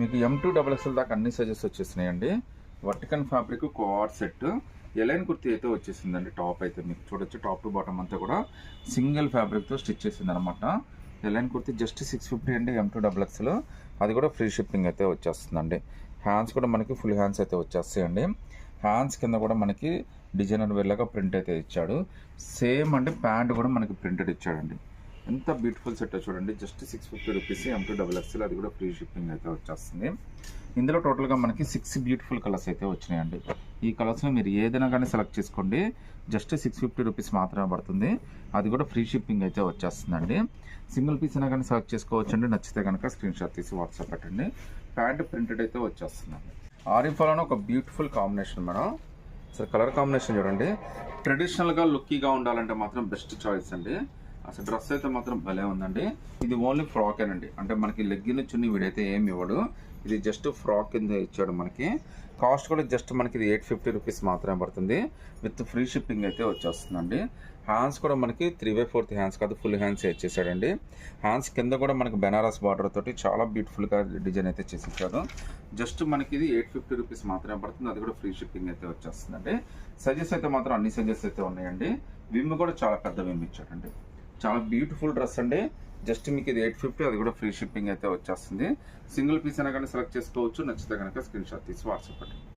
మీకు M2XXL దాకా అన్ని సైజెస్ వచ్చేసినాయండి. Vertical fabric co-ord set A line kurti అయితే వచ్చేసిందండి. టాప్ అయితే మీకు చూడొచ్చు, టాప్ టు బాటమ్ అంతా కూడా సింగిల్ ఫ్యాబ్రిక్తో స్టిచ్ చేసింది అనమాట. ఎలైన్ కుర్తీ జస్ట్ 650 అండి M2XXL. అది కూడా ఫ్రీ షిప్పింగ్ అయితే వచ్చేస్తుందండి. హ్యాండ్స్ కూడా మనకి ఫుల్ హ్యాండ్స్ అయితే వచ్చేస్తాయండి. హ్యాండ్స్ కింద కూడా మనకి డిజైనర్ వేర్లాగా ప్రింట్ అయితే ఇచ్చాడు. సేమ్ అంటే ప్యాంట్ కూడా మనకి ప్రింటెడ్ ఇచ్చాడండి. ఎంత బ్యూటిఫుల్ సెట్ చూడండి. Just 650 rupees M2XXL. అది కూడా ఫ్రీ షిప్పింగ్ అయితే వచ్చేస్తుంది. ఇందులో టోటల్గా మనకి 6 బ్యూటిఫుల్ కలర్స్ అయితే వచ్చినాయండి. ఈ కలర్స్లో మీరు ఏదైనా కానీ సెలెక్ట్ చేసుకోండి. జస్ట్ 650 రూపీస్ మాత్రమే పడుతుంది. అది కూడా ఫ్రీ షిప్పింగ్ అయితే వచ్చేస్తుందండి. సింగిల్ పీస్ అయినా కానీ సెలెక్ట్ చేసుకోవచ్చు అండి. నచ్చితే కనుక స్క్రీన్ షాట్ తీసి వాట్సాప్ పెట్టండి. ప్యాంట్ ప్రింటెడ్ అయితే వచ్చేస్తుందండి. ఆరిఫాలోనే ఒక బ్యూటిఫుల్ కాంబినేషన్ మేడం. అసలు కలర్ కాంబినేషన్ చూడండి. ట్రెడిషనల్గా లుక్కీగా ఉండాలంటే మాత్రం బెస్ట్ చాయిస్ అండి. అసలు డ్రెస్ అయితే మాత్రం భలే ఉందండి. ఇది ఓన్లీ ఫ్రాకేనండి. అంటే మనకి లెగ్గిన్ చున్నీ వీడైతే ఏమి ఇవ్వడు. ఇది జస్ట్ ఫ్రాక్ కింద ఇచ్చాడు మనకి. కాస్ట్ కూడా జస్ట్ మనకి ఇది 850 రూపీస్ మాత్రమే పడుతుంది. విత్ ఫ్రీ షిప్పింగ్ అయితే వచ్చేస్తుందండి. హ్యాండ్స్ కూడా మనకి 3/4 హ్యాండ్స్ కాదు, ఫుల్ హ్యాండ్స్ ఇచ్చేసాడండి. హ్యాండ్స్ కింద కూడా మనకి బెనారస్ బార్డర్ తోటి చాలా బ్యూటిఫుల్గా డిజైన్ అయితే చేసి ఇచ్చాడు. జస్ట్ మనకి ఇది 850 రూపీస్ మాత్రమే పడుతుంది. అది కూడా ఫ్రీ షిప్పింగ్ అయితే వచ్చేస్తుందండి. సైజెస్ అయితే మాత్రం అన్ని సైజెస్ అయితే ఉన్నాయండి. విమ్ కూడా చాలా పెద్ద విమ్ ఇచ్చాడండి. చాలా బ్యూటిఫుల్ డ్రెస్ అండి. జస్ట్ మీకు ఇది 850. అది కూడా ఫ్రీ షిప్పింగ్ అయితే వచ్చేస్తుంది. సింగిల్ పీస్ అయినా కానీ సెలెక్ట్ చేసుకోవచ్చు. నచ్చితే కనుక స్క్రీన్ షాట్ తీసి వాట్సాప్ పెట్టండి.